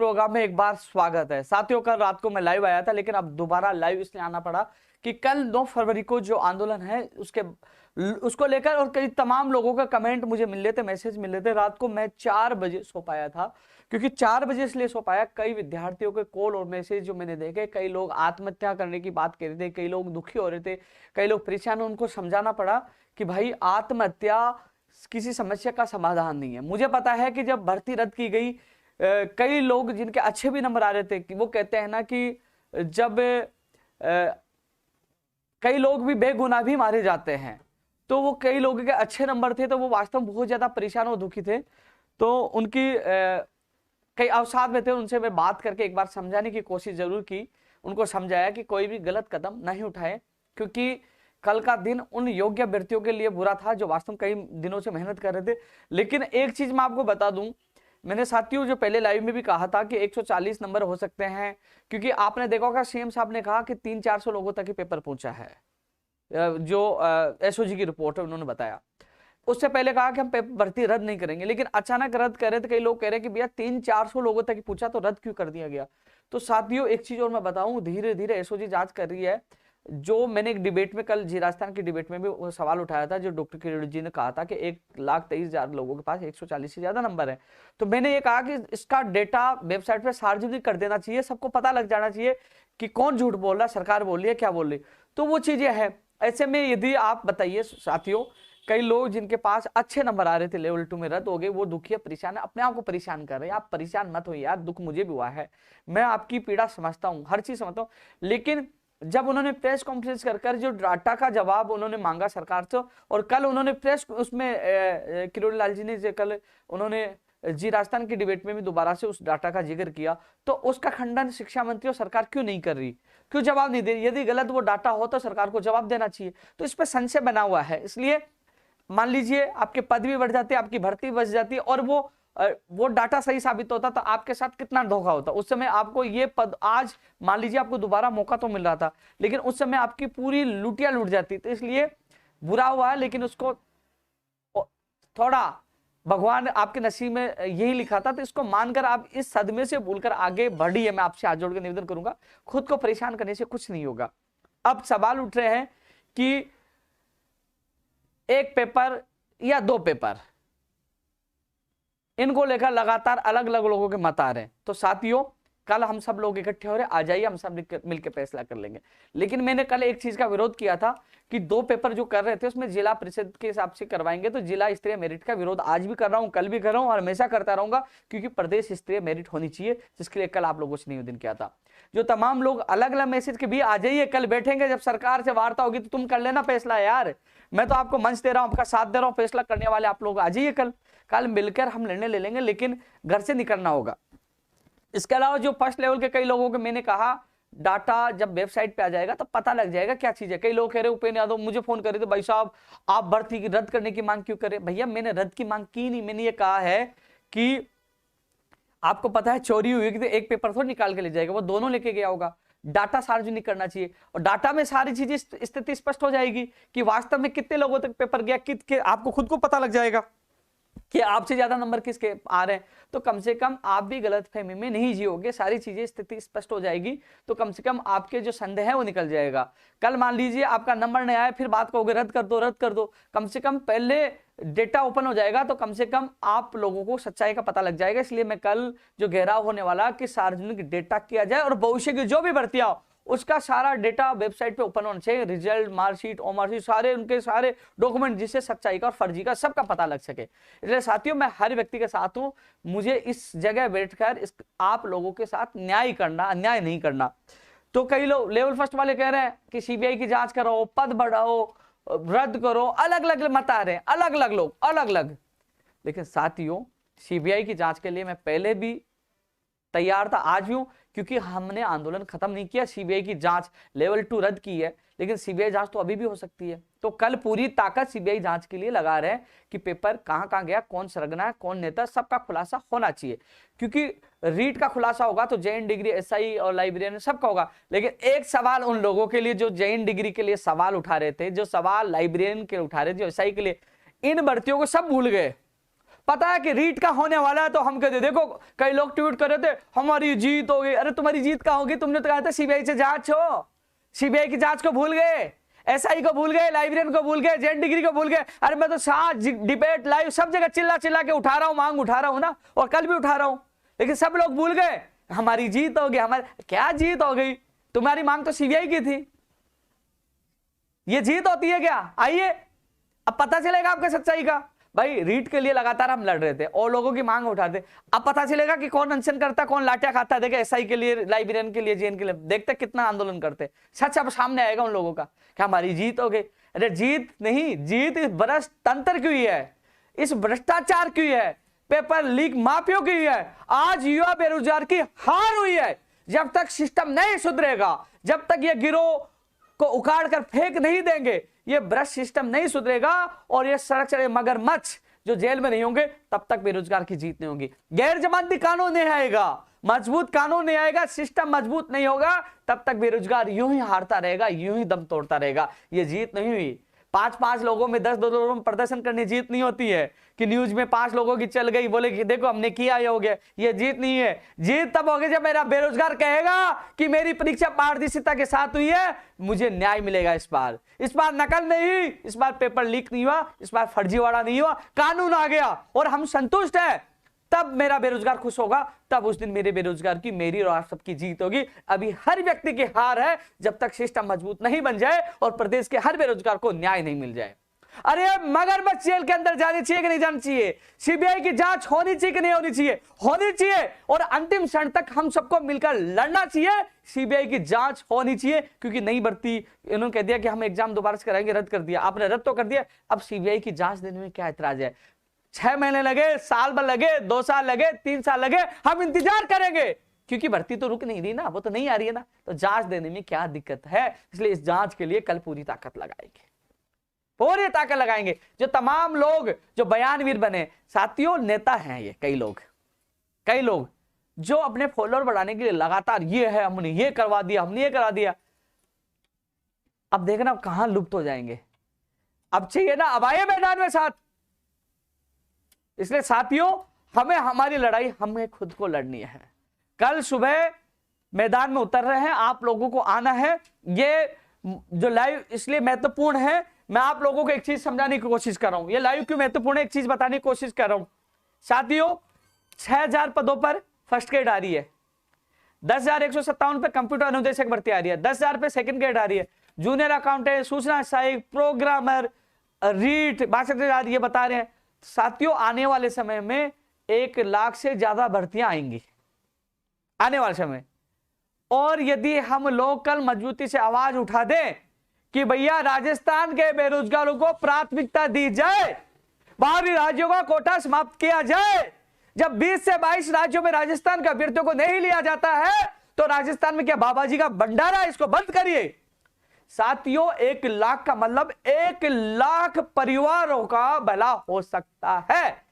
Programme में एक बार स्वागत है। साथियों, कल रात को मैं लाइव आया था, लेकिन अब दोबारा लाइव इसलिए आना पड़ा कि कल 9 फरवरी को जो आंदोलन है उसको लेकर और कई तमाम लोगों का कमेंट मुझे मिल रहे थे, मैसेज मिल रहे थे। रात को मैं 4 बजे सो पाया था, क्योंकि 4 बजे इसलिए सो पाया, कई विद्यार्थियों के कॉल और मैसेज जो मैंने देखे, कई लोग आत्महत्या करने की बात कर रहे थे, कई लोग दुखी हो रहे थे, कई लोग परेशान। उनको समझाना पड़ा कि भाई आत्महत्या किसी समस्या का समाधान नहीं है। मुझे पता है कि जब भर्ती रद्द की गई, कई लोग जिनके अच्छे भी नंबर आ रहे थे कि वो कहते हैं ना कि जब कई लोग भी बेगुनाह भी मारे जाते हैं, तो वो कई लोगों के अच्छे नंबर थे, तो वो वास्तव में बहुत ज्यादा परेशान और दुखी थे। तो उनकी कई अवसाद में थे, उनसे मैं बात करके एक बार समझाने की कोशिश जरूर की। उनको समझाया कि कोई भी गलत कदम नहीं उठाए, क्योंकि कल का दिन उन योग्य अभ्यर्थियों के लिए बुरा था जो वास्तव में कई दिनों से मेहनत कर रहे थे। लेकिन एक चीज मैं आपको बता दूं, मैंने साथियों जो पहले लाइव में भी कहा था कि 140 नंबर हो सकते हैं, क्योंकि आपने देखा होगा सीएम साहब ने कहा कि 300-400 लोगों तक ही पेपर पहुंचा है, जो एसओजी की रिपोर्ट है उन्होंने बताया। उससे पहले कहा कि हम पेपर भर्ती रद्द नहीं करेंगे, लेकिन अचानक रद्द कर रहे थे। कई लोग कह रहे हैं कि भैया 300-400 लोगों तक ही पूछा तो रद्द क्यों कर दिया गया। तो साथियों एक चीज और मैं बताऊं, धीरे धीरे एसओजी जांच कर रही है। जो मैंने एक डिबेट में कल जी राजस्थान की डिबेट में भी वो सवाल उठाया था, जो डॉक्टर किरण जी ने कहा था कि 1,23,000 लोगों के पास 140 से ज्यादा नंबर है। तो मैंने ये कहा कि इसका डेटा वेबसाइट पे सार्वजनिक कर देना चाहिए, सबको पता लग जाना चाहिए कि कौन झूठ बोल रहा है, सरकार बोल रही है क्या बोल रही। तो वो चीजें हैं। ऐसे में यदि आप बताइए साथियों, कई लोग जिनके पास अच्छे नंबर आ रहे थे लेवल 2 में रद्द हो गए, वो दुखी है, परेशान है, अपने आप को परेशान कर रहे हैं। आप परेशान मत हो यार, दुख मुझे भी हुआ है, मैं आपकी पीड़ा समझता हूँ, हर चीज समझता हूँ। लेकिन जब उन्होंने प्रेस कॉन्फ्रेंस कर जो डाटा का जवाब उन्होंने मांगा सरकार से, और कल उन्होंने प्रेस उसमें किरोड़ी लाल जी ने कल उन्होंने जी राजस्थान की डिबेट में भी दोबारा से उस डाटा का जिक्र किया, तो उसका खंडन शिक्षा मंत्री और सरकार क्यों नहीं कर रही, क्यों जवाब नहीं दे रही। यदि गलत वो डाटा हो तो सरकार को जवाब देना चाहिए। तो इस पर संशय बना हुआ है। इसलिए मान लीजिए आपके पद भी बढ़ जाते, आपकी भर्ती बच जाती, और वो डाटा सही साबित होता तो आपके साथ कितना धोखा होता। उस समय आपको ये पद, आज मान लीजिए आपको दोबारा मौका तो मिल रहा था, लेकिन उस समय आपकी पूरी लुटिया लूट जाती। तो इसलिए बुरा हुआ है, लेकिन उसको थोड़ा भगवान आपके नसीब में यही लिखा था, तो इसको मानकर आप इस सदमे से भूलकर आगे बढ़िए। मैं आपसे हाथ जोड़ के निवेदन करूंगा, खुद को परेशान करने से कुछ नहीं होगा। अब सवाल उठ रहे हैं कि एक पेपर या 2 पेपर, इनको लेकर लगातार अलग अलग लोगों के मत आ रहे हैं। तो साथियों कल हम सब लोग इकट्ठे हो रहे, आ जाइए, हम सब मिलकर फैसला कर लेंगे। लेकिन मैंने कल एक चीज का विरोध किया था कि 2 पेपर जो कर रहे थे उसमें जिला परिषद के हिसाब से करवाएंगे, तो जिला स्तरीय मेरिट का विरोध आज भी कर रहा हूं, कल भी कर रहा हूं और हमेशा करता रहूंगा, क्योंकि प्रदेश स्तरीय मेरिट होनी चाहिए, जिसके लिए कल आप लोगों से निवेदन किया था। जो तमाम लोग अलग अलग मैसेज के भी आ जाइए, कल बैठेंगे, जब सरकार से वार्ता होगी तो तुम कर लेना फैसला यार। मैं तो आपको मंच दे रहा हूं, आपका साथ दे रहा हूं, फैसला करने वाले आप लोग आ जाइए। कल मिलकर हम निर्णय ले लेंगे, लेकिन घर से निकलना होगा। इसके अलावा जो फर्स्ट लेवल के कई लोगों के मैंने कहा, डाटा जब वेबसाइट पे आ जाएगा तो पता लग जाएगा क्या चीज है। कई लोग कह रहे उपेंद्र यादव मुझे फोन कर रहे थे, भाई साहब आप भर्ती की रद्द करने की मांग क्यों करें। भैया मैंने रद्द की मांग की नहीं, मैंने ये कहा है कि आपको पता है चोरी हुई कि एक पेपर थोड़ा निकाल के ले जाएगा, वो दोनों लेके गया होगा। डाटा सार्वजनिक करना चाहिए, और डाटा में सारी चीजें स्थिति स्पष्ट हो जाएगी कि वास्तव में कितने लोगों तक पेपर गया, कितने, आपको खुद को पता लग जाएगा कि आपसे ज्यादा नंबर किसके आ रहे हैं। तो कम से कम आप भी गलतफहमी में नहीं जियोगे, सारी चीजें स्थिति स्पष्ट हो जाएगी, तो कम से कम आपके जो संदेह है वो निकल जाएगा। कल मान लीजिए आपका नंबर नहीं आया, फिर बात कहोगे रद्द कर दो रद्द कर दो, कम से कम पहले डेटा ओपन हो जाएगा, तो कम से कम आप लोगों को सच्चाई का पता लग जाएगा। इसलिए मैं कल जो घेराव होने वाला कि सार्वजनिक डेटा किया जाए, और भविष्य की जो भी भर्तियां हो उसका सारा डेटा वेबसाइट पे ओपन होना चाहिए, रिजल्ट, मार्कशीट, मार्कशीट, सारे उनके सारे डॉक्यूमेंट, जिससे सच्चाई का और फर्जी का सबका पता लग सके। इसलिए साथियों मैं हर व्यक्ति के साथ हूं, मुझे इस जगह बैठकर आप लोगों के साथ न्याय करना, अन्याय नहीं करना। तो कई लोग लेवल फर्स्ट वाले कह रहे हैं कि सीबीआई की जांच करो, पद बढ़ाओ, रद्द करो, अलग अलग मत आ रहे हैं, अलग अलग लोग अलग अलग। लेकिन साथियों सीबीआई की जांच के लिए मैं पहले भी तैयार था, आज भी हूं, क्योंकि हमने आंदोलन खत्म नहीं किया। सीबीआई की जांच लेवल 2 रद्द की है, लेकिन सीबीआई जांच तो अभी भी हो सकती है। तो कल पूरी ताकत सीबीआई जांच के लिए लगा रहे हैं कि पेपर कहां कहां गया, कौन सरगना है, कौन नेता, सबका खुलासा होना चाहिए। क्योंकि रीट का खुलासा होगा तो जैन डिग्री, एसआई और लाइब्रेरियन सबका होगा। लेकिन एक सवाल उन लोगों के लिए जो जैन डिग्री के लिए सवाल उठा रहे थे, जो सवाल लाइब्रेरियन के उठा रहे थे, जो एसआई के लिए, इन भर्तियों को सब भूल गए। पता है कि रीट का होने वाला है, तो हम कहते देखो कई लोग ट्वीट कर रहे थे हमारी जीत हो गई। अरे तुम्हारी जीत कहाँ होगी, तुमने तो कहा था सीबीआई से जांच हो, सीबीआई की जांच को भूल गए, एसआई को भूल गए, लाइब्रेरियन को भूल गए, जेन डिग्री को भूल गए। अरे मैं तो साथ डिबेट लाइव सब जगह चिल्ला चिल्ला के उठा रहा हूं, मांग उठा रहा हूं ना, और कल भी उठा रहा हूं, लेकिन सब लोग भूल गए हमारी जीत हो गई। हमारी क्या जीत हो गई, तुम्हारी मांग तो सीबीआई की थी, ये जीत होती है क्या? आइए अब पता चलेगा आपको सच्चाई का। भाई रीट के लिए लगातार हम लड़ रहे थे और लोगों की मांग उठाते, अब पता चलेगा कि कौन अनशन करता, कौन लाठियां खाता। देखे एसआई के लिए, लाइब्रेरियन के लिए, जेन के लिए, देखते कितना आंदोलन करते। सच अब सामने आएगा उन लोगों का कि हमारी जीत हो गई। अरे जीत नहीं, जीत इस भ्रष्ट तंत्र की हुई है, इस भ्रष्टाचार की हुई है, पेपर लीक माफियों की हुई है। आज युवा बेरोजगार की हार हुई है। जब तक सिस्टम नहीं सुधरेगा, जब तक ये गिरोह को उखाड़ कर फेंक नहीं देंगे, ये भ्रष्ट सिस्टम नहीं सुधरेगा और ये सड़क चढ़े मगरमच्छ जो जेल में नहीं होंगे, तब तक बेरोजगार की जीत नहीं होगी। गैर जमानती कानून नहीं आएगा, मजबूत कानून नहीं आएगा, सिस्टम मजबूत नहीं होगा, तब तक बेरोजगार यूं ही हारता रहेगा, यूं ही दम तोड़ता रहेगा। ये जीत नहीं हुई। 5-5 लोगों में 10 लोगों में प्रदर्शन करने जीत नहीं होती है कि न्यूज में 5 लोगों की चल गई, बोले कि देखो हमने किया, ये हो गया। ये जीत नहीं है। जीत तब होगी जब मेरा बेरोजगार कहेगा कि मेरी परीक्षा पारदर्शिता के साथ हुई है, मुझे न्याय मिलेगा। इस बार नकल नहीं, इस बार पेपर लीक नहीं हुआ, इस बार फर्जीवाड़ा नहीं हुआ, कानून आ गया और हम संतुष्ट हैं, तब मेरा बेरोजगार खुश होगा, तब उस दिन मेरे बेरोजगार की, मेरी और आप सबकी जीत होगी। अभी हर व्यक्ति की हार है जब तक सिस्टम मजबूत नहीं बन जाए और प्रदेश के हर बेरोजगार को न्याय नहीं मिल जाए। अरे मगरमच्छ जेल के अंदर जानी चाहिए कि नहीं जानी चाहिए? सीबीआई की जांच होनी चाहिए कि नहीं होनी चाहिए? होनी चाहिए, और अंतिम क्षण तक हम सबको मिलकर लड़ना चाहिए। सीबीआई की जांच होनी चाहिए, क्योंकि नई भर्ती, इन्होंने कह दिया कि हम एग्जाम दोबारा से कराएंगे, रद्द कर दिया। आपने रद्द तो कर दिया, अब सीबीआई की जांच देने में क्या एतराज है? 6 महीने लगे, साल भर लगे, 2 साल लगे, 3 साल लगे, हम इंतजार करेंगे, क्योंकि भर्ती तो रुक नहीं रही ना, वो तो नहीं आ रही है ना, तो जांच देने में क्या दिक्कत है? इसलिए इस जांच के लिए कल पूरी ताकत लगाएंगे, पूरी ताकत लगाएंगे। जो तमाम लोग जो बयानवीर बने, साथियों नेता हैं ये, कई लोग जो अपने फॉलोअर बढ़ाने के लिए लगातार ये है, हमने ये करवा दिया, हमने ये करा दिया, अब देखना कहां लुप्त हो जाएंगे। अब चाहिए ना, अब आए मैदान में साथ। इसलिए साथियों, हमें हमारी लड़ाई हमें खुद को लड़नी है। कल सुबह मैदान में उतर रहे हैं, आप लोगों को आना है। ये जो लाइव इसलिए महत्वपूर्ण है, मैं आप लोगों को एक चीज समझाने की कोशिश कर रहा हूं। ये लाइव क्यों महत्वपूर्ण है, एक चीज बताने की कोशिश कर रहा हूं। साथियों, 6000 पदों पर फर्स्ट ग्रेड आ रही है, 10,157 पे कंप्यूटर अनुदेशक भर्ती आ रही है, 10,000 पे सेकंड ग्रेड आ रही है, जूनियर अकाउंटेंट, सूचना सहायक, प्रोग्रामर, रीट 62,000 ये बता रहे हैं। साथियों, आने वाले समय में 1 लाख से ज्यादा भर्तियां आएंगी आने वाले समय। और यदि हम लोग कल मजबूती से आवाज उठा दें कि भैया राजस्थान के बेरोजगारों को प्राथमिकता दी जाए, बाहरी राज्यों का कोटा समाप्त किया जाए। जब 20 से 22 राज्यों में राजस्थान के अभ्यर्थियों को नहीं लिया जाता है, तो राजस्थान में क्या बाबा जी का भंडारा है, इसको बंद करिए। साथियों, 1 लाख का मतलब 1 लाख परिवारों का भला हो सकता है।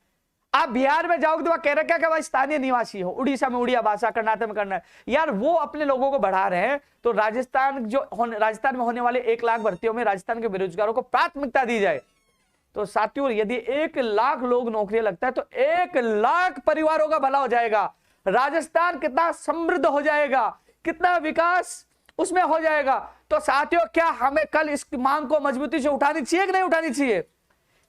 आप बिहार में जाओगे तो वहां कह रहे क्या भाई स्थानीय निवासी हो, उड़ीसा में उड़िया भाषा, कर्नाटक में करना है यार, वो अपने लोगों को बढ़ा रहे हैं। तो राजस्थान में होने वाले 1 लाख भर्तियों में राजस्थान के बेरोजगारों को प्राथमिकता दी जाए। तो साथियों, यदि 1 लाख लोग नौकरी लगता है तो 1 लाख परिवारों का भला हो जाएगा। राजस्थान कितना समृद्ध हो जाएगा, कितना विकास उसमें हो जाएगा। तो साथियों, क्या हमें कल इस मांग को मजबूती से उठानी चाहिए कि नहीं उठानी चाहिए?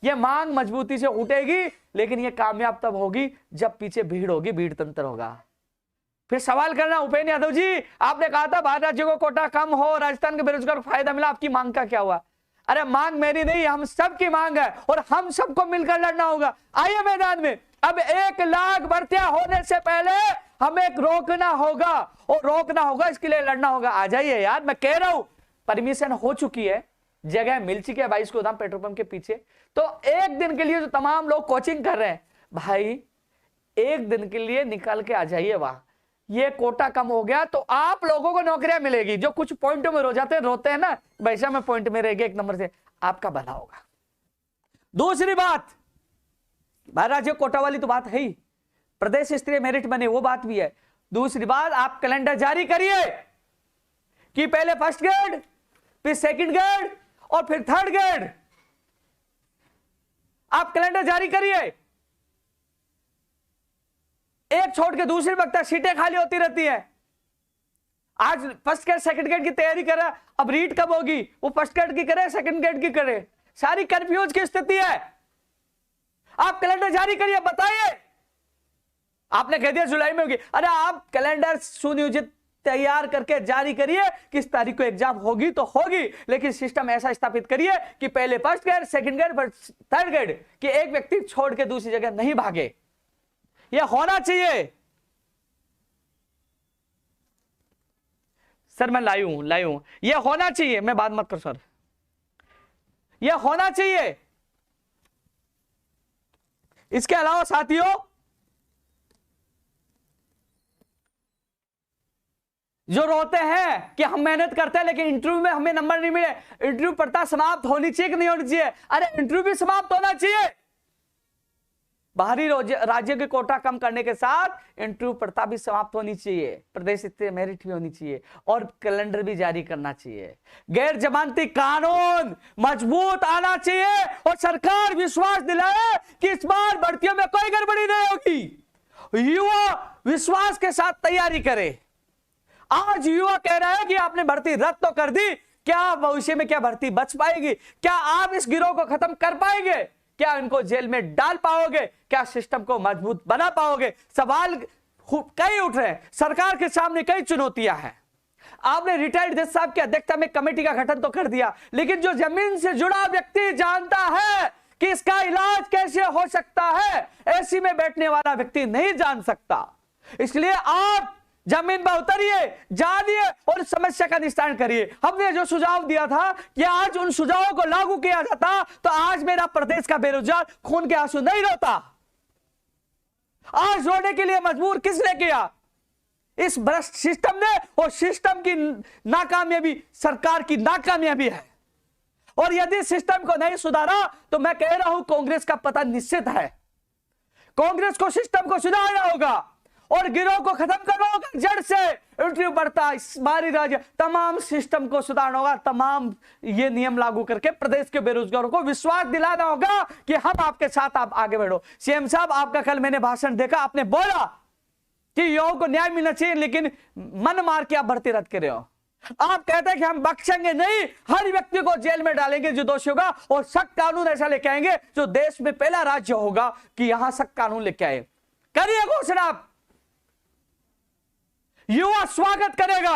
यह मांग मजबूती से उठेगी, लेकिन यह कामयाब तब होगी जब पीछे भीड़ होगी, भीड़ तंत्र होगा। फिर सवाल करना, उपेंद्र यादव जी आपने कहा था बाहर राज्यों को कोटा कम हो, राजस्थान के बेरोजगार को फायदा मिला, आपकी मांग का क्या हुआ? अरे मांग मेरी नहीं, हम सबकी मांग है और हम सबको मिलकर लड़ना होगा। आइए मैदान में। अब 1 लाख भर्तियां होने से पहले हमें रोकना होगा, और रोकना होगा इसके लिए लड़ना होगा। आ जाइए यार, मैं कह रहा हूं परमिशन हो चुकी है, जगह मिल चुकी है 22 गोदाम पेट्रोल पंप के पीछे। तो 1 दिन के लिए जो तमाम लोग कोचिंग कर रहे हैं, भाई 1 दिन के लिए निकल के आ जाइए वहां। ये कोटा कम हो गया तो आप लोगों को नौकरियां मिलेगी। जो कुछ पॉइंटों में रोते हैं ना, वैसा में पॉइंट में रहेगी 1 नंबर से, आपका भला होगा। दूसरी बात, राज्य कोटा वाली तो बात है ही, प्रदेश स्तरीय मेरिट बने वो बात भी है। दूसरी बात, आप कैलेंडर जारी करिए कि पहले फर्स्ट ग्रेड, फिर सेकंड ग्रेड और फिर थर्ड ग्रेड। आप कैलेंडर जारी करिए। एक छोड़ के दूसरी वक्त सीटें खाली होती रहती है। आज फर्स्ट ग्रेड सेकंड ग्रेड की तैयारी कर रहा है, अब रीट कब होगी, वो फर्स्ट ग्रेड की करे सेकंड ग्रेड की करे, सारी कंफ्यूज की स्थिति है। आप कैलेंडर जारी करिए, बताइए। आपने कह दिया जुलाई में होगी, अरे आप कैलेंडर सुनियोजित तैयार करके जारी करिए, किस तारीख को एग्जाम होगी तो होगी, लेकिन सिस्टम ऐसा स्थापित करिए कि पहले first grade second grade third grade कि एक व्यक्ति छोड़ के दूसरी जगह नहीं भागे। यह होना चाहिए। सर मैं लाइव हूं, यह होना चाहिए। मैं बात मत कर सर, यह होना चाहिए। इसके अलावा साथियों, जो रोते हैं कि हम मेहनत करते हैं लेकिन इंटरव्यू में हमें नंबर नहीं मिले, इंटरव्यू पढ़ता समाप्त होनी चाहिए कि नहीं होनी चाहिए? अरे इंटरव्यू भी समाप्त होना चाहिए। बाहरी राज्य के कोटा कम करने के साथ इंटरव्यू पढ़ता भी समाप्त होनी चाहिए, प्रदेश स्तरीय मेरिट भी होनी चाहिए और कैलेंडर भी जारी करना चाहिए। गैर जमानती कानून मजबूत आना चाहिए और सरकार विश्वास दिलाए कि इस बार भर्तियों में कोई गड़बड़ी नहीं होगी। युवा विश्वास के साथ तैयारी करे। आज युवा कह रहा है कि आपने भर्ती रद्द तो कर दी, क्या भविष्य में क्या भर्ती बच पाएगी? क्या आप इस गिरोह को खत्म कर पाएंगे? क्या इनको जेल में डाल पाओगे? क्या सिस्टम को मजबूत बना पाओगे? सवाल कई उठ रहे हैं। सरकार के सामने कई चुनौतियां हैं। आपने रिटायर्ड जज साहब की अध्यक्षता में कमेटी का गठन तो कर दिया, लेकिन जो जमीन से जुड़ा व्यक्ति जानता है कि इसका इलाज कैसे हो सकता है, एसी में बैठने वाला व्यक्ति नहीं जान सकता। इसलिए आप जमीन पर उतरिए, जानिए और इस समस्या का निस्तारण करिए। हमने जो सुझाव दिया था कि आज उन सुझावों को लागू किया जाता तो आज मेरा प्रदेश का बेरोजगार खून के आंसू नहीं रोता। आज रोने के लिए मजबूर किसने किया? इस भ्रष्ट सिस्टम ने, और सिस्टम की नाकामयाबी सरकार की नाकामयाबी है। और यदि सिस्टम को नहीं सुधारा तो मैं कह रहा हूं कांग्रेस का पतन निश्चित है। कांग्रेस को सिस्टम को सुधारना होगा और गिरोह को खत्म करना होगा जड़ से। इंटरव्यू बढ़ता, इस बारी राज्य तमाम सिस्टम को सुधारना होगा, तमाम ये नियम लागू करके प्रदेश के बेरोजगारों को विश्वास दिलाना होगा कि हम आपके साथ, आप आगे बढ़ो। सीएम साहब, आपका कल मैंने भाषण देखा, आपने बोला कि युवाओं को न्याय मिलना चाहिए, लेकिन मन मार के आप भर्ती रद्द कर रहे हो। आप कहते हैं कि हम बख्शेंगे नहीं, हर व्यक्ति को जेल में डालेंगे जो दोषी होगा, और सख्त कानून ऐसा लेके आएंगे जो देश में पहला राज्य होगा कि यहां सख्त कानून लेके आए। करिए घोषणा, युवा स्वागत करेगा,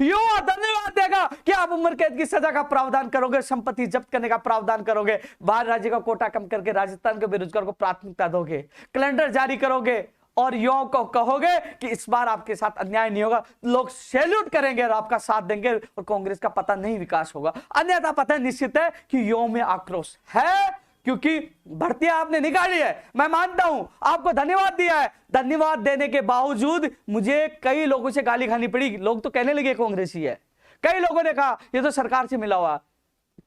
युवा धन्यवाद देगा कि आप उम्र कैद की सजा का प्रावधान करोगे, संपत्ति जब्त करने का प्रावधान करोगे, बाहर राज्य का कोटा कम करके राजस्थान के बेरोजगार को प्राथमिकता दोगे, कैलेंडर जारी करोगे और युवाओं को कहोगे कि इस बार आपके साथ अन्याय नहीं होगा। लोग सैल्यूट करेंगे और आपका साथ देंगे और कांग्रेस का पता नहीं विकास होगा। अन्यथा पता निश्चित है कि युवाओं में आक्रोश है, क्योंकि भर्तियां आपने निकाली है। मैं मानता हूं, आपको धन्यवाद दिया है, धन्यवाद देने के बावजूद मुझे कई लोगों से गाली खानी पड़ी। लोग तो कहने लगे कांग्रेसी है, कई लोगों ने कहा ये तो सरकार से मिला हुआ,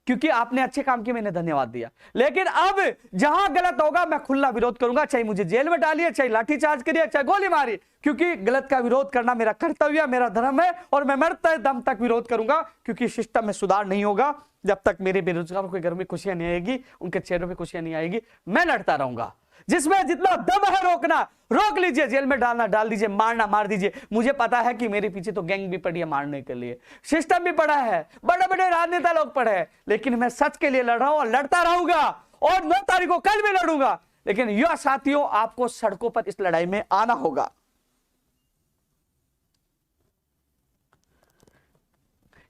क्योंकि आपने अच्छे काम किए, मैंने धन्यवाद दिया। लेकिन अब जहां गलत होगा मैं खुला विरोध करूंगा, चाहे मुझे जेल में डालिए, चाहे लाठीचार्ज करिए, चाहे गोली मारिए, क्योंकि गलत का विरोध करना मेरा कर्तव्य, मेरा धर्म है और मैं मरते दम तक विरोध करूंगा। क्योंकि सिस्टम में सुधार नहीं होगा जब तक मेरे बेरोजगारों के घर में खुशियां नहीं आएगी, उनके चेहरों में खुशियां नहीं आएगी। मैं लड़ता रहूंगा, जिसमें जितना दम है रोकना रोक लीजिए, जेल में डालना डाल दीजिए, मारना मार दीजिए। मुझे पता है कि मेरे पीछे तो गैंग भी पड़ी है मारने के लिए, सिस्टम भी पड़ा है, बड़े बड़े राजनेता लोग पड़े हैं, लेकिन मैं सच के लिए लड़ रहा हूं और लड़ता रहूंगा और 9 तारीख को कल भी लड़ूंगा। लेकिन युवा साथियों, आपको सड़कों पर इस लड़ाई में आना होगा।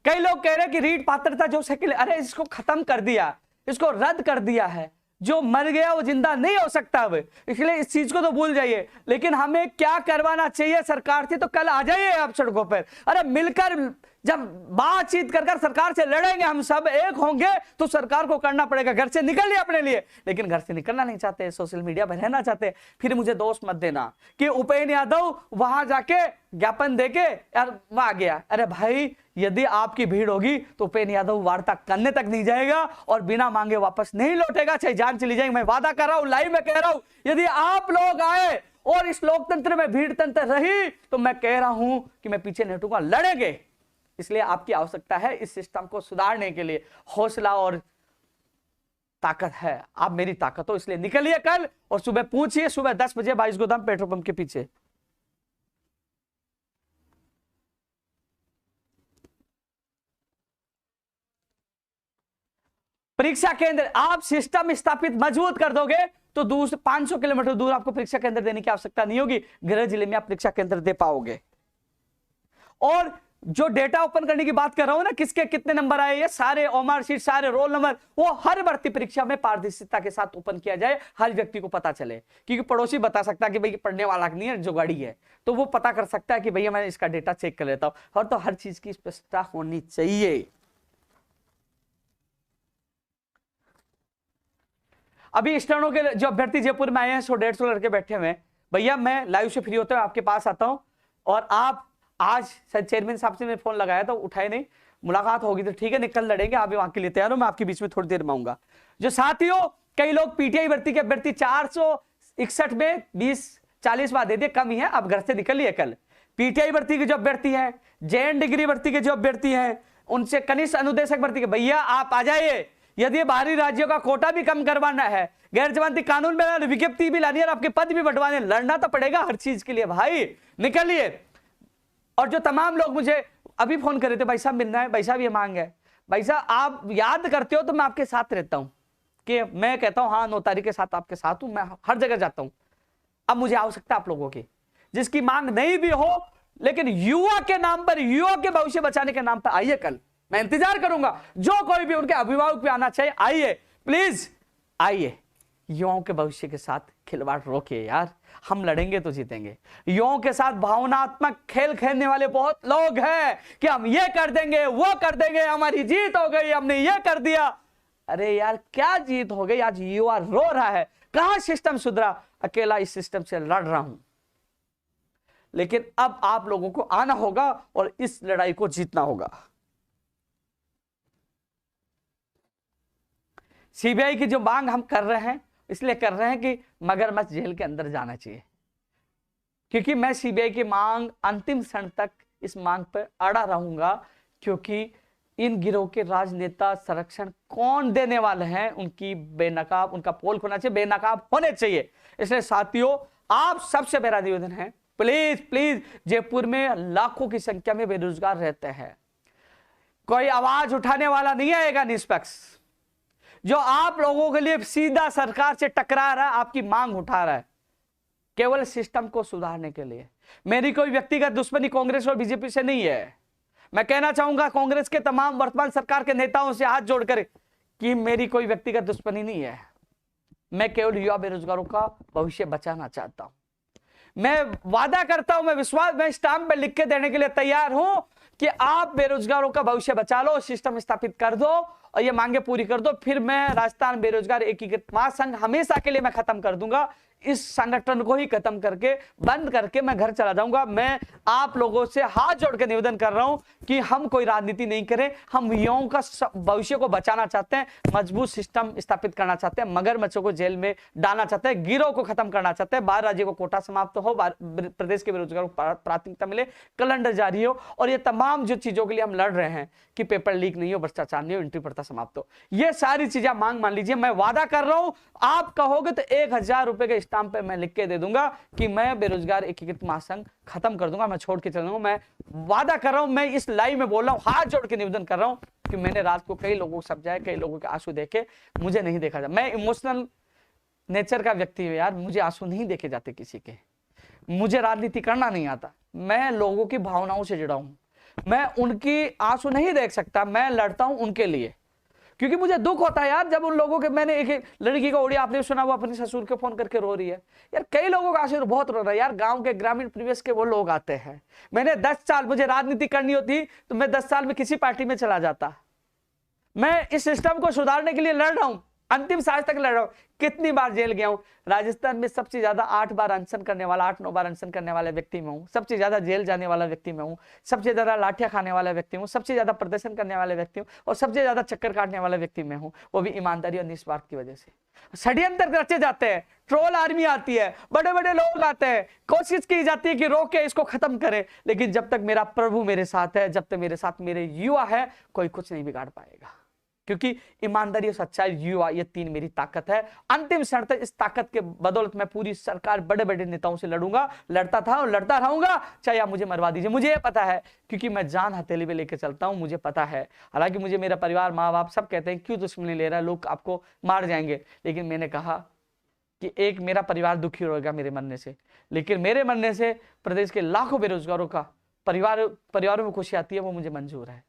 कई लोग कह रहे हैं कि रीट पात्रता जो सेकंड, अरे इसको खत्म कर दिया, इसको रद्द कर दिया है। जो मर गया वो जिंदा नहीं हो सकता अब, इसलिए इस चीज को तो भूल जाइए। लेकिन हमें क्या करवाना चाहिए सरकार से, तो कल आ जाइए आप सड़कों पर। अरे मिलकर जब बातचीत कर सरकार से लड़ेंगे, हम सब एक होंगे, तो सरकार को करना पड़ेगा। घर से निकलिए अपने लिए, लेकिन घर से निकलना नहीं चाहते, सोशल मीडिया पर रहना चाहते। फिर मुझे दोष मत देना कि उपेंद्र यादव वहां जाके ज्ञापन देके यार वहां आ गया। अरे भाई, यदि आपकी भीड़ होगी तो उपेंद्र यादव वार्ता करने तक नहीं जाएगा और बिना मांगे वापस नहीं लौटेगा, चाहे जान चली जाएगी। मैं वादा कर रहा हूं, लाइव में कह रहा हूं, यदि आप लोग आए और इस लोकतंत्र में भीड़ तंत्र रही तो मैं कह रहा हूं कि मैं पीछे नहीं हटूंगा, लड़ेंगे। इसलिए आपकी आवश्यकता है इस सिस्टम को सुधारने के लिए हौसला और ताकत है। आप मेरी ताकत हो, इसलिए निकलिए कल और सुबह पूछिए, सुबह 10 बजे 22 गोदाम पेट्रोल पंप के पीछे। परीक्षा केंद्र आप सिस्टम स्थापित मजबूत कर दोगे तो दूर 500 किलोमीटर दूर आपको परीक्षा केंद्र देने की आवश्यकता नहीं होगी, गृह जिले में आप परीक्षा केंद्र दे पाओगे। और जो डेटा ओपन करने की बात कर रहा हूं ना, किसके कितने नंबर आए, ये सारे ओमार शीट, सारे रोल नंबर, वो हर भर्ती परीक्षा में पारदर्शिता के साथ ओपन किया जाए, हर व्यक्ति को पता चले। क्योंकि पड़ोसी बता सकता है कि भाई पढ़ने वाला नहीं है, जो गाड़ी है, तो वो पता कर सकता है कि भैया मैं इसका डेटा चेक कर लेता हूं। और तो हर चीज की स्पष्टता होनी चाहिए। अभी स्टर्नो के जो अभ्यर्थी जयपुर में आए हैं 100-150 लड़के बैठे हुए हैं, भैया मैं लाइव से फ्री होते हुए आपके पास आता हूं, और आप आज चेयरमैन साहब से मैंने फोन लगाया तो उठाए नहीं, मुलाकात होगी तो ठीक है, निकल लड़ेंगे, आप भी वहां के लिए तैयार हो, मैं आपके बीच में थोड़ी देर में आऊंगा। जो साथियों, कई लोग पीटीआई भर्ती के अभ्यर्थी 461 में 20-40 बार दे दिए, कम ही है, आप घर से निकलिए कल। पीटीआई भर्ती के जो अभ्यर्थी है, जेएन डिग्री भर्ती के जो अभ्यर्थी हैं, उनसे कनिष्ठ अनुदेशक भर्ती के भैया आप आ जाइए। यदि बाहरी राज्यों का कोटा भी कम करवाना है, गैर जमानती कानून में विज्ञप्ति भी लानी है, और आपके पद भी बढ़वाने, लड़ना तो पड़ेगा हर चीज के लिए भाई, निकलिए। और जो तमाम लोग मुझे अभी फोन कर रहे थे, भाई साहब मिलना है, भाई साहब ये मांग है, भाई साहब आप याद करते हो तो मैं आपके साथ रहता हूं, कि मैं कहता हूं हाँ 9 तारीख के साथ आपके साथ हूं, मैं हर जगह जाता हूं। अब मुझे आवश्यकता आप लोगों की, जिसकी मांग नहीं भी हो, लेकिन युवा के नाम पर, युवा के भविष्य बचाने के नाम पर आइए कल, मैं इंतजार करूंगा। जो कोई भी उनके अभिभावक भी आना चाहिए, आइए प्लीज आइए। युवाओं के भविष्य के साथ खिलवाड़ रोकिए यार, हम लड़ेंगे तो जीतेंगे। युवाओं के साथ भावनात्मक खेल खेलने वाले बहुत लोग हैं कि हम ये कर देंगे, वो कर देंगे, हमारी जीत हो गई, हमने ये कर दिया। अरे यार क्या जीत हो गई, आज युवा रो रहा है, कहां सिस्टम सुधरा, अकेला इस सिस्टम से लड़ रहा हूं। लेकिन अब आप लोगों को आना होगा और इस लड़ाई को जीतना होगा। सीबीआई की जो मांग हम कर रहे हैं, इसलिए कर रहे हैं कि मगरमच्छ जेल के अंदर जाना चाहिए, क्योंकि मैं सीबीआई की मांग अंतिम क्षण तक इस मांग पर अड़ा रहूंगा, क्योंकि इन गिरोह के राजनेता संरक्षण कौन देने वाले हैं, उनकी बेनकाब, उनका पोल खोलना चाहिए, बेनकाब होने चाहिए। इसलिए साथियों, आप सबसे मेरा निवेदन है, प्लीज प्लीज, जयपुर में लाखों की संख्या में बेरोजगार रहते हैं, कोई आवाज उठाने वाला नहीं आएगा निष्पक्ष, जो आप लोगों के लिए सीधा सरकार से टकरा रहा है, आपकी मांग उठा रहा है, केवल सिस्टम को सुधारने के लिए। मेरी कोई व्यक्तिगत दुश्मनी कांग्रेस और बीजेपी से नहीं है। मैं कहना चाहूंगा कांग्रेस के तमाम वर्तमान सरकार के नेताओं से हाथ जोड़कर कि मेरी कोई व्यक्तिगत दुश्मनी नहीं है, मैं केवल युवा बेरोजगारों का भविष्य बचाना चाहता हूं। मैं वादा करता हूं, मैं विश्वास, मैं स्टाम्प पे लिख के देने के लिए तैयार हूं कि आप बेरोजगारों का भविष्य बचा लो, सिस्टम स्थापित कर दो और ये मांगे पूरी कर दो, फिर मैं राजस्थान बेरोजगार एकीकृत महासंघ हमेशा के लिए मैं खत्म कर दूंगा। इस संगठन को ही खत्म करके, बंद करके मैं घर चला जाऊंगा। मैं आप लोगों से हाथ जोड़ के निवेदन कर रहा हूं कि हम कोई राजनीति नहीं करें, हम युवाओं का भविष्य को बचाना चाहते हैं, मजबूत सिस्टम स्थापित करना चाहते हैं, मगरमच्छों को जेल में डालना चाहते हैं, गिरोह को खत्म करना चाहते हैं, बाहर राज्यों को कोटा समाप्त हो, प्रदेश के बेरोजगारों को प्राथमिकता मिले, कैलेंडर जारी हो, और ये तमाम जो चीजों के लिए हम लड़ रहे हैं कि पेपर लीक नहीं हो, भ्रष्टाचार नहीं हो, एंट्री प्रथा समाप्त हो, ये सारी चीजें मांग मान लीजिए। मैं वादा कर रहा हूं, आप कहोगे तो 1000 रुपए के स्टाम्प पे मैं लिख के दे दूंगा कि मैं बेरोजगार एकीकृत महासंघ खत्म कर दूंगा, मैं छोड़ के चल दूंगा। मैं वादा कर रहा हूं, मैं इस लाइव में बोल रहा हूं, हाथ जोड़ के निवेदन कर रहा हूं कि मैंने रात को कई लोगों को समझाया, कई लोगों के आंसू देखे, मुझे नहीं देखा जाता। मैं इमोशनल नेचर का व्यक्ति हूं यार, मुझे आंसू नहीं देखे जाते किसी के, मुझे राजनीति करना नहीं आता, मैं लोगों की भावनाओं से जुड़ा हूं, मैं उनकी आंसू नहीं देख सकता, मैं लड़ता हूं उनके लिए, क्योंकि मुझे दुख होता है यार जब उन लोगों के, मैंने एक लड़की का ऑडियो आपने सुना, वो अपने ससुर के फोन करके रो रही है यार, कई लोगों का आंसू बहुत रो रहा है यार, गांव के ग्रामीण परिवेश के वो लोग आते हैं। मैंने 10 साल, मुझे राजनीति करनी होती तो मैं 10 साल में किसी पार्टी में चला जाता। मैं इस सिस्टम को सुधारने के लिए लड़ रहा हूं, अंतिम सांस तक लड़ रहा हूं। कितनी बार जेल गया हूं, राजस्थान में सबसे ज्यादा 8 बार अनशन करने वाला, 8-9 बार अनशन करने वाले व्यक्ति में हूं, सबसे ज्यादा जेल जाने वाला व्यक्ति में हूं, सबसे ज्यादा लाठियां खाने वाला व्यक्ति हूं, सबसे ज्यादा प्रदर्शन करने वाले व्यक्ति हूं, और सबसे ज्यादा चक्कर काटने वाले व्यक्ति में हूं, वो भी ईमानदारी और निस्वार्थ की वजह से। षड्यंत्र रचे जाते हैं, ट्रोल आर्मी आती है, बड़े बड़े लोग आते हैं, कोशिश की जाती है कि रोके, इसको खत्म करे, लेकिन जब तक मेरा प्रभु मेरे साथ है, जब तक मेरे साथ मेरे युवा है, कोई कुछ नहीं बिगाड़ पाएगा, क्योंकि ईमानदारी और सच्चाई, युवा, ये तीन मेरी ताकत है। अंतिम क्षण तक इस ताकत के बदौलत मैं पूरी सरकार, बड़े बड़े नेताओं से लड़ूंगा, लड़ता था और लड़ता रहूंगा, चाहे आप मुझे मरवा दीजिए। मुझे पता है, क्योंकि मैं जान हथेली पे लेके चलता हूं, मुझे पता है। हालांकि मुझे मेरा परिवार, माँ बाप सब कहते हैं क्यों दुश्मनी ले रहा है, लोग आपको मार जाएंगे, लेकिन मैंने कहा कि एक मेरा परिवार दुखी होगा मेरे मरने से, लेकिन मेरे मरने से प्रदेश के लाखों बेरोजगारों का परिवारों में खुशी आती है, वो मुझे मंजूर है।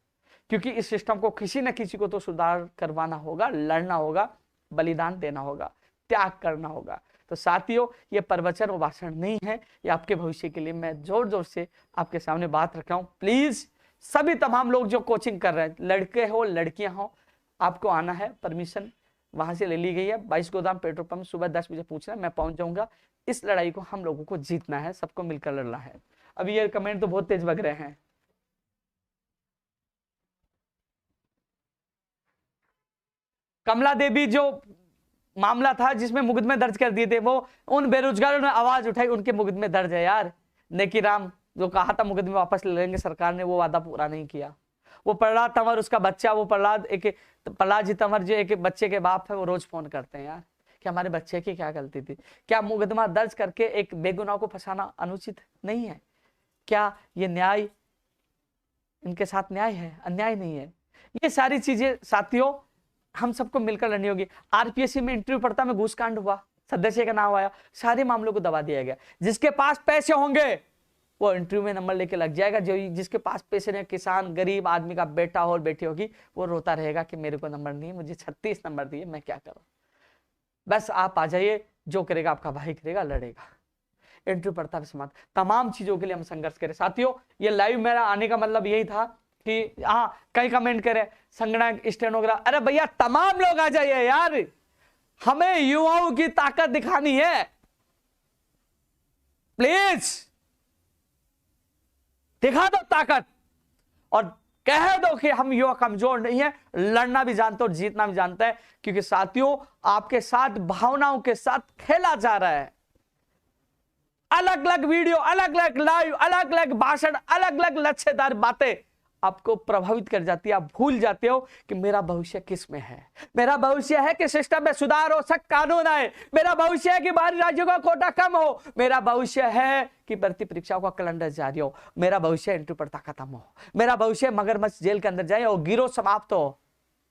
क्योंकि इस सिस्टम को किसी न किसी को तो सुधार करवाना होगा, लड़ना होगा, बलिदान देना होगा, त्याग करना होगा। तो साथियों, ये प्रवचन और भाषण नहीं है, ये आपके भविष्य के लिए मैं जोर जोर से आपके सामने बात रख रहा हूं। प्लीज सभी तमाम लोग जो कोचिंग कर रहे हैं, लड़के हो लड़कियां हो, आपको आना है, परमिशन वहां से ले ली गई है। 22 गोदाम पेट्रोल पंप, सुबह 10 बजे पूछना, मैं पहुंच जाऊंगा। इस लड़ाई को हम लोगों को जीतना है, सबको मिलकर लड़ना है। अभी ये कमेंट तो बहुत तेज बग रहे हैं। कमला देवी जो मामला था जिसमें मुकदमे दर्ज कर दिए थे, वो उन बेरोजगारों ने आवाज उठाई, उनके मुकदमे दर्ज है यार। नेकीराम जो कहा था मुकदमे वापस ले लेंगे, सरकार ने वो वादा पूरा नहीं किया। वो प्रहलाद तंवर, उसका बच्चा, वो प्रहलाद जी तंवर जो एक बच्चे के बाप है, वो रोज फोन करते हैं यार कि हमारे बच्चे की क्या गलती थी। क्या मुकदमा दर्ज करके एक बेगुनाह को फंसाना अनुचित नहीं है? क्या ये न्याय, इनके साथ न्याय है, अन्याय नहीं है? ये सारी चीजें साथियों हम सबको मिलकर लड़नी होगी। आरपीएससी में इंटरव्यू पड़ता में घूसकांड हुआ, सदस्य का नाम आया, सारे मामलों को दबा दिया गया। जिसके पास पैसे होंगे वो इंटरव्यू में नंबर लेके लग जाएगा, जो जिसके पास पैसे नहीं, किसान गरीब आदमी का बेटा हो और बेटी होगी, वो रोता रहेगा कि मेरे को नंबर नहीं है, मुझे 36 नंबर दिए, मैं क्या करूं। बस आप आ जाइए, जो करेगा आपका भाई करेगा, लड़ेगा। इंटरव्यू पड़ता है समाप्त, तमाम चीजों के लिए हम संघर्ष करें। साथियों, ये लाइव मेरा आने का मतलब यही था कि हाँ, कई कमेंट करे संगणक, स्टेनोग्राफ, अरे भैया तमाम लोग आ जाइए यार, हमें युवाओं की ताकत दिखानी है। प्लीज दिखा दो ताकत और कह दो कि हम युवा कमजोर नहीं है, लड़ना भी जानते और जीतना भी जानते हैं। क्योंकि साथियों, आपके साथ भावनाओं के साथ खेला जा रहा है। अलग अलग वीडियो, अलग अलग लाइव, अलग अलग भाषण, अलग अलग लक्ष्यदार बातें आपको प्रभावित कर जाती है। आप भूल जाते हो कि मेरा भविष्य किस में है। मेरा भविष्य है कि सिस्टम में सुधार हो, सख्त कानून आए। मेरा भविष्य है कि बाहरी राज्यों का कोटा कम हो। मेरा भविष्य है कि भर्ती परीक्षाओं का कैलेंडर जारी हो। मेरा भविष्य इंटरव्यू पड़ता खत्म हो। मेरा भविष्य मगरमच्छ जेल के अंदर जाए और गिरोह समाप्त हो।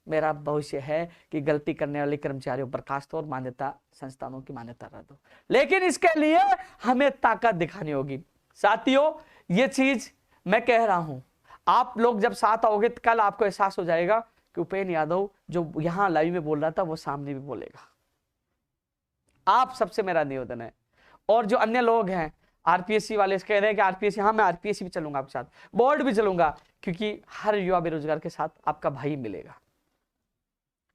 मेरा भविष्य है कि गलती करने वाले कर्मचारियों बर्खास्त और मान्यता संस्थानों की मान्यता रद्द हो। लेकिन इसके लिए हमें ताकत दिखानी होगी। साथियों, ये चीज मैं कह रहा हूं, आप लोग जब साथ आओगे तो कल आपको एहसास हो जाएगा कि उपेंद्र यादव जो यहां लाइव में बोल रहा था वो सामने भी बोलेगा। आप सबसे मेरा निवेदन है। और जो अन्य लोग हैं, आरपीएससी वाले कह रहे हैं कि आरपीएससी, हाँ मैं आरपीएससी भी चलूंगा आपके साथ, बोर्ड भी चलूंगा, क्योंकि हर युवा बेरोजगार के साथ आपका भाई मिलेगा।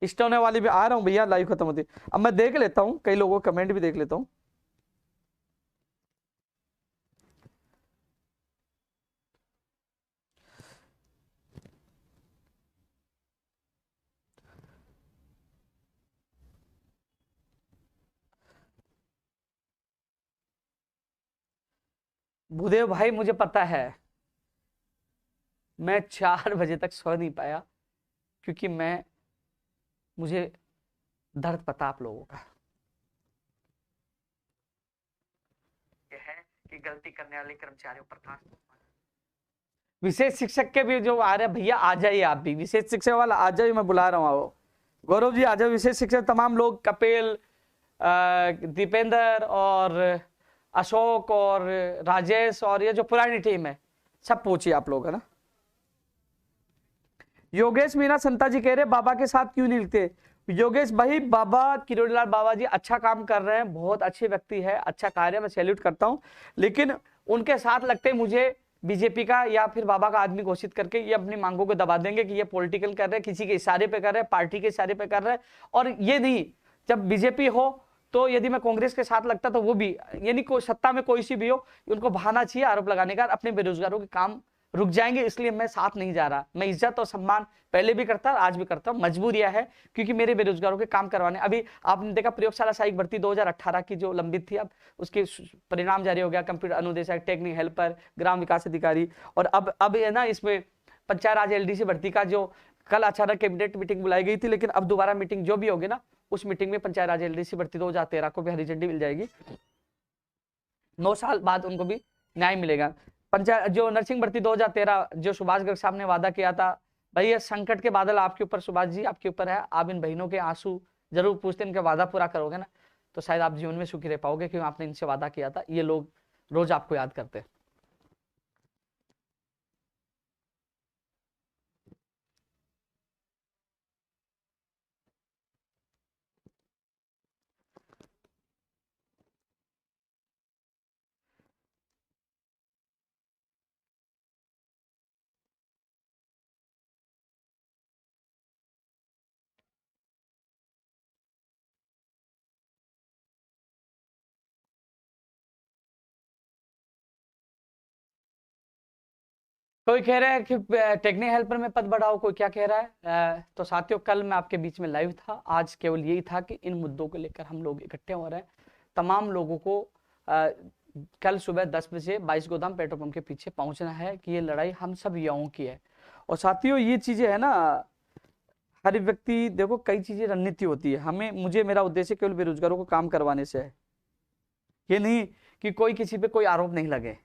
इष्ट होने वाली भी आ रहा हूं भैया, लाइव खत्म होती। अब मैं देख लेता हूं, कई लोगों को कमेंट भी देख लेता हूं। भूदेव भाई, मुझे पता है, मैं 4 बजे तक सो नहीं पाया, क्योंकि मुझे दर्द पता आप लोगों का यह है कि गलती करने वाले कर्मचारियों पर खास विशेष शिक्षक के भी जो आ रहे हैं, भैया आ जाइए, आप भी विशेष शिक्षक वाला आ जाइए, मैं बुला रहा हूँ। आओ गौरव जी, आ जाओ। विशेष शिक्षक तमाम लोग, कपिल, दीपेंद्र और अशोक और राजेश और ये जो पुरानी टीम है, सब पूछिए आप लोग, है ना। योगेश मीना संता जी कह रहे बाबा के साथ क्यों नहीं लिखते। योगेश भाई, बाबा किरोड़ीलाल बाबा जी अच्छा काम कर रहे हैं, बहुत अच्छे व्यक्ति है, अच्छा कार्य, मैं सैल्यूट करता हूं, लेकिन उनके साथ लगते मुझे बीजेपी का या फिर बाबा का आदमी घोषित करके ये अपनी मांगों को दबा देंगे कि ये पॉलिटिकल कर रहे हैं, किसी के इशारे पे कर रहे हैं, पार्टी के इशारे पे कर रहे हैं। और ये नहीं, जब बीजेपी हो तो यदि मैं कांग्रेस के साथ लगता तो वो भी, यानी कोई सत्ता में कोई सी भी हो, उनको बहाना चाहिए आरोप लगाने का, अपने बेरोजगारों के काम रुक जाएंगे, इसलिए मैं साथ नहीं जा रहा। मैं इज्जत और सम्मान पहले भी करता, आज भी करता हूं, मजबूरियां है क्योंकि मेरे बेरोजगारों के काम करवाने। अभी आपने देखा प्रयोगशाला सहायक भर्ती 2018 की जो लंबित थी, अब उसके परिणाम जारी हो गया, कंप्यूटर अनुदेशक, टेक्निक हेल्पर, ग्राम विकास अधिकारी, और अब है ना इसमें पंचायत राज एलडीसी भर्ती का जो कल अचानक कैबिनेट मीटिंग बुलाई गई थी, लेकिन अब दोबारा मीटिंग जो भी होगी ना, उस मीटिंग में पंचायत राज एलडीसी भर्ती 2013 को भी हरी झंडी मिल जाएगी। 9 साल बाद उनको भी न्याय मिलेगा। पंचायत जो नर्सिंग भर्ती 2013 जो सुभाष गर्ग साहब ने वादा किया था, भाई ये संकट के बादल आपके ऊपर, सुभाष जी आपके ऊपर है, आप इन बहनों के आंसू जरूर पूछते, इनका वादा पूरा करोगे ना तो शायद आप जीवन में सुखी रह पाओगे, क्योंकि आपने इनसे वादा किया था। ये लोग रोज आपको याद करते हैं। कोई कह रहा है कि टेक्निकल हेल्पर में पद बढ़ाओ, कोई क्या कह रहा है। तो साथियों, कल मैं आपके बीच में लाइव था, आज केवल यही था कि इन मुद्दों को लेकर हम लोग इकट्ठे हो रहे हैं। तमाम लोगों को कल सुबह 10 बजे 22 गोदाम पेट्रोल पंप के पीछे पहुंचना है कि ये लड़ाई हम सब युवाओं की है। और साथियों, ये चीजें है ना, हर व्यक्ति देखो, कई चीजें रणनीति होती है। मुझे मेरा उद्देश्य केवल बेरोजगारों को काम करवाने से है, ये नहीं कि कोई किसी पे कोई आरोप नहीं लगे।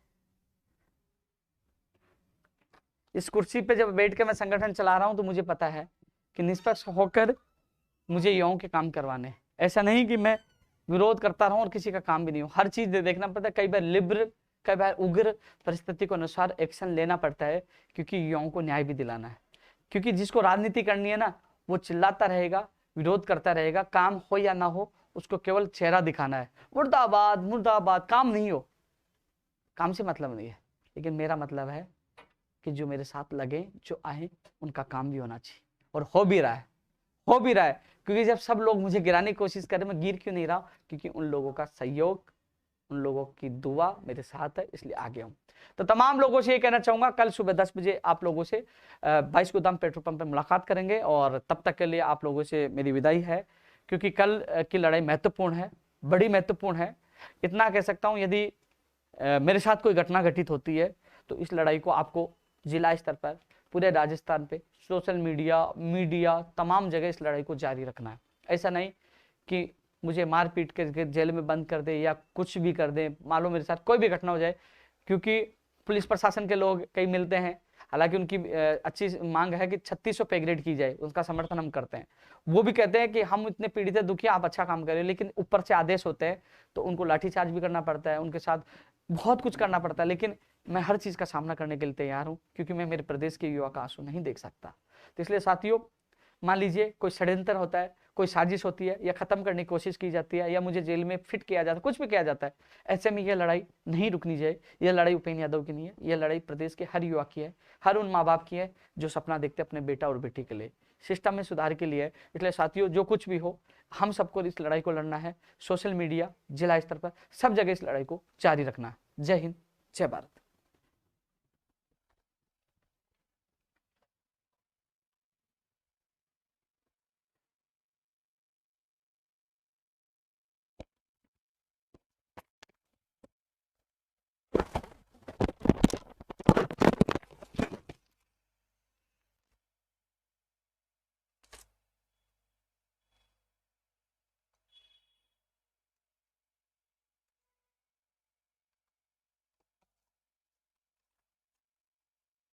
इस कुर्सी पे जब बैठ के मैं संगठन चला रहा हूं तो मुझे पता है कि निष्पक्ष होकर मुझे युवाओं के काम करवाने। ऐसा नहीं कि मैं विरोध करता रहूं और किसी का काम भी नहीं हो। हर चीज देखना पड़ता है, कई बार लिब्रल, कई बार उग्र परिस्थिति को अनुसार एक्शन लेना पड़ता है, क्योंकि युवाओं को न्याय भी दिलाना है। क्योंकि जिसको राजनीति करनी है ना, वो चिल्लाता रहेगा, विरोध करता रहेगा, काम हो या ना हो उसको केवल चेहरा दिखाना है, मुर्दाबाद मुर्दाबाद, काम नहीं हो, काम से मतलब नहीं है। लेकिन मेरा मतलब है कि जो मेरे साथ लगे, जो आए, उनका काम भी होना चाहिए, और हो भी रहा है, हो भी रहा है। क्योंकि जब सब लोग मुझे गिराने की कोशिश कर रहे, मैं गिर क्यों नहीं रहा? क्योंकि उन लोगों का सहयोग, उन लोगों की दुआ मेरे साथ है, इसलिए आगे हूं। तो तमाम लोगों से ये कहना चाहूंगा, कल सुबह 10 बजे आप लोगों से 22 गोदाम पेट्रोल पंप पे मुलाकात करेंगे, और तब तक के लिए आप लोगों से मेरी विदाई है, क्योंकि कल की लड़ाई महत्वपूर्ण है, बड़ी महत्वपूर्ण है। इतना कह सकता हूं, यदि मेरे साथ कोई घटना घटित होती है तो इस लड़ाई को आपको जिला स्तर पर, पूरे राजस्थान पे, सोशल मीडिया तमाम जगह इस लड़ाई को जारी रखना है। ऐसा नहीं कि मुझे मार पीट कर जेल में बंद कर दे या कुछ भी कर दे, मान लो मेरे साथ कोई भी घटना हो जाए। क्योंकि पुलिस प्रशासन के लोग कई मिलते हैं, हालांकि उनकी अच्छी मांग है कि 3600 पे ग्रेड की जाए, उसका समर्थन हम करते हैं। वो भी कहते हैं कि हम इतने पीड़ित है, दुखी, आप अच्छा काम करें, लेकिन ऊपर से आदेश होते हैं तो उनको लाठीचार्ज भी करना पड़ता है, उनके साथ बहुत कुछ करना पड़ता है। लेकिन मैं हर चीज का सामना करने के लिए तैयार हूं, क्योंकि मैं मेरे प्रदेश के युवा का आंसू नहीं देख सकता। तो इसलिए साथियों, मान लीजिए कोई षड्यंत्र होता है, कोई साजिश होती है, या खत्म करने की कोशिश की जाती है, या मुझे जेल में फिट किया जाता है, कुछ भी किया जाता है, ऐसे में यह लड़ाई नहीं रुकनी चाहिए। यह लड़ाई उपेंद्र यादव की नहीं है, यह लड़ाई प्रदेश के हर युवा की है, हर उन माँ बाप की है जो सपना देखते अपने बेटा और बेटी के लिए, सिस्टम में सुधार के लिए है। इसलिए साथियों, जो कुछ भी हो, हम सबको इस लड़ाई को लड़ना है। सोशल मीडिया, जिला स्तर पर, सब जगह इस लड़ाई को जारी रखना है। जय हिंद, जय भारत।